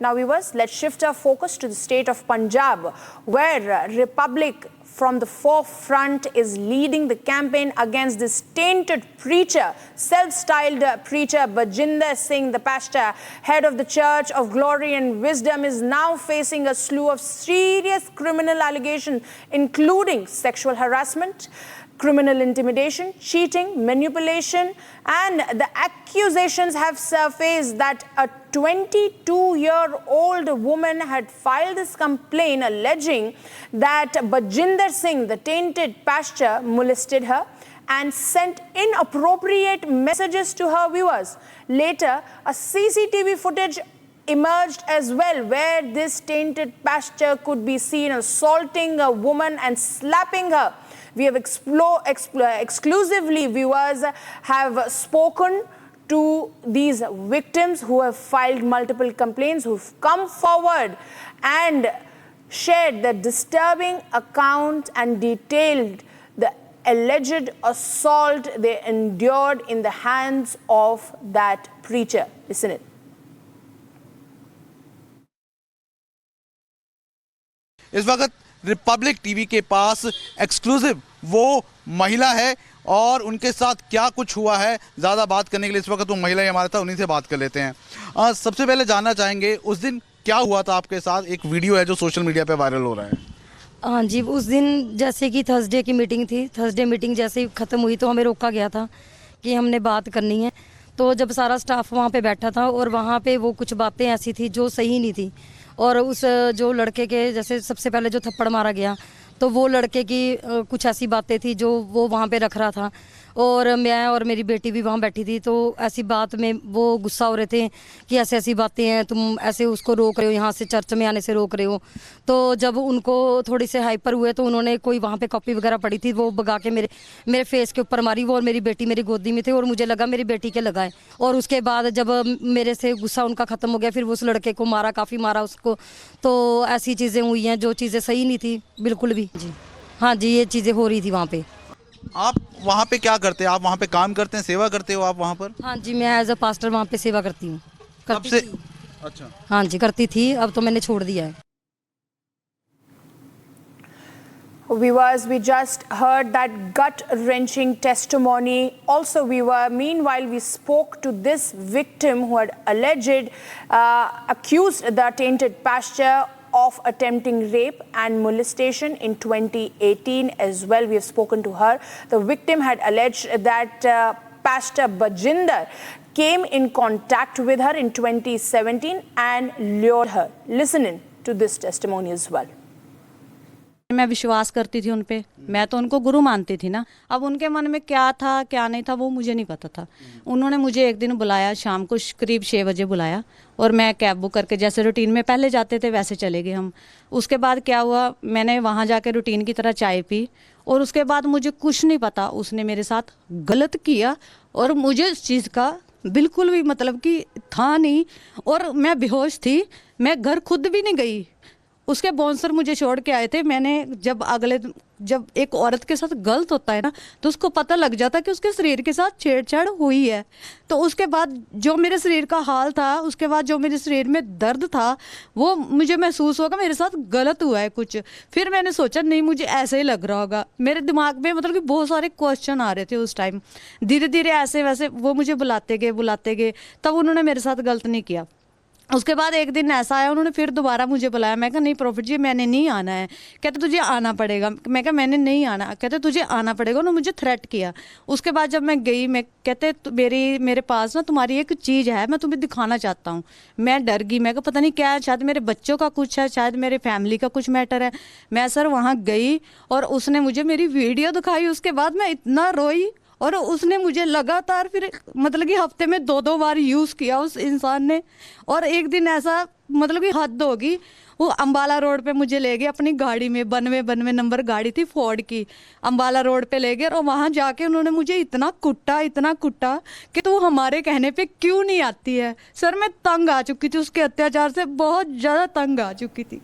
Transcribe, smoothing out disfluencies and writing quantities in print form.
Now viewers, let's shift our focus to the state of Punjab, where Republic from the forefront is leading the campaign against this tainted preacher, self-styled preacher Bajinder Singh, the pastor, head of the Church of Glory and Wisdom, is now facing a slew of serious criminal allegations, including sexual harassment, criminal intimidation, cheating, manipulation, and the accusations have surfaced that a 22-year-old woman had filed this complaint alleging that Bajinder Singh, the tainted pastor, molested her and sent inappropriate messages to her viewers. Later, a CCTV footage emerged as well, where this tainted pastor could be seen assaulting a woman and slapping her. We have exclusively, viewers have spoken to these victims who have filed multiple complaints, who've come forward and shared the disturbing account and detailed the alleged assault they endured in the hands of that preacher. Listen it. इस वक्त Republic TV के पास exclusive वो महिला है और उनके साथ क्या कुछ हुआ है, ज़्यादा बात करने के लिए इस वक्त वो महिला ही हमारे साथ, उन्हीं से बात कर लेते हैं। सबसे पहले जानना चाहेंगे उस दिन क्या हुआ था आपके साथ। एक वीडियो है जो सोशल मीडिया पे वायरल हो रहा है। हाँ जी, उस दिन जैसे कि थर्सडे की मीटिंग थी, थर्सडे मीटिंग जैसे ही ख़त्म हुई तो हमें रोका गया था कि हमने बात करनी है। तो जब सारा स्टाफ वहाँ पे बैठा था और वहाँ पे वो कुछ बातें ऐसी थी जो सही नहीं थी, और उस जो लड़के के जैसे सबसे पहले जो थप्पड़ मारा गया तो वो लड़के की कुछ ऐसी बातें थी जो वो वहाँ पे रख रहा था, और मैं और मेरी बेटी भी वहाँ बैठी थी। तो ऐसी बात में वो गुस्सा हो रहे थे कि ऐसी ऐसी बातें हैं, तुम ऐसे उसको रोक रहे हो, यहाँ से चर्च में आने से रोक रहे हो। तो जब उनको थोड़ी से हाइपर हुए तो उन्होंने कोई वहाँ पे कॉपी वगैरह पड़ी थी, वो भगा के मेरे फेस के ऊपर मारी। वो और मेरी बेटी मेरी गोदी में थे और मुझे लगा मेरी बेटी के लगाए, और उसके बाद जब मेरे से गुस्सा उनका ख़त्म हो गया फिर वो उस लड़के को मारा, काफ़ी मारा उसको। तो ऐसी चीज़ें हुई हैं जो चीज़ें सही नहीं थी बिल्कुल भी जी। हाँ जी, ये चीज़ें हो रही थी वहाँ पे। आप वहाँ पे क्या करते हैं? आप वहाँ पे काम करते हैं, सेवा करते हो आप वहाँ पर? हाँ जी, मैं एज अ पास्टर वहाँ पे सेवा करती हूँ। कब से? अच्छा। हाँ जी, करती थी, अब तो मैंने छोड़ दिया है। Viewers, we just heard that gut-wrenching testimony. Also, meanwhile, we spoke to this victim who had accused the tainted pastor of attempting rape and molestation in 2018 as well. We have spoken to her. The victim had alleged that Pastor Bajinder came in contact with her in 2017 and lured her. Listen in to this testimony as well. मैं विश्वास करती थी उन पे, मैं तो उनको गुरु मानती थी ना। अब उनके मन में क्या था क्या नहीं था वो मुझे नहीं पता था। उन्होंने मुझे एक दिन बुलाया, शाम को करीब 6 बजे बुलाया, और मैं कैब बुक करके जैसे रूटीन में पहले जाते थे वैसे चले गए हम। उसके बाद क्या हुआ, मैंने वहाँ जाके रूटीन की तरह चाय पी, और उसके बाद मुझे कुछ नहीं पता, उसने मेरे साथ गलत किया और मुझे इस चीज़ का बिल्कुल भी मतलब कि था नहीं, और मैं बेहोश थी। मैं घर खुद भी नहीं गई, उसके बाउंसर मुझे छोड़ के आए थे। मैंने जब एक औरत के साथ गलत होता है ना तो उसको पता लग जाता है कि उसके शरीर के साथ छेड़छाड़ हुई है। तो उसके बाद जो मेरे शरीर का हाल था, उसके बाद जो मेरे शरीर में दर्द था, वो मुझे महसूस होगा मेरे साथ गलत हुआ है कुछ। फिर मैंने सोचा नहीं, मुझे ऐसे ही लग रहा होगा। मेरे दिमाग में मतलब कि बहुत सारे क्वेश्चन आ रहे थे उस टाइम। धीरे धीरे ऐसे वैसे वो मुझे बुलाते गए, तब उन्होंने मेरे साथ गलत नहीं किया। उसके बाद एक दिन ऐसा आया, उन्होंने फिर दोबारा मुझे बुलाया। मैं कहा नहीं प्रॉफिट जी, मैंने नहीं आना है। कहते तुझे आना पड़ेगा। मैं कहा मैंने नहीं आना। कहते तुझे आना पड़ेगा। उन्होंने मुझे थ्रेट किया। उसके बाद जब मैं गई, मैं कहते मेरे पास ना तुम्हारी एक चीज़ है, मैं तुम्हें दिखाना चाहता हूँ। मैं डर गई, मैं कहा पता नहीं क्या है, शायद मेरे बच्चों का कुछ है, शायद मेरे फैमिली का कुछ मैटर है। मैं सर वहाँ गई और उसने मुझे मेरी वीडियो दिखाई। उसके बाद मैं इतना रोई, और उसने मुझे लगातार फिर मतलब कि हफ्ते में 2-2 बार यूज़ किया उस इंसान ने। और एक दिन ऐसा मतलब कि हद होगी, वो अम्बाला रोड पे मुझे ले गए अपनी गाड़ी में, 92 नंबर गाड़ी थी फोर्ड की। अम्बाला रोड पे ले गए और वहाँ जाके उन्होंने मुझे इतना कुट्टा कि तू हमारे कहने पे क्यों नहीं आती है। सर मैं तंग आ चुकी थी, उसके अत्याचार से बहुत ज़्यादा तंग आ चुकी थी।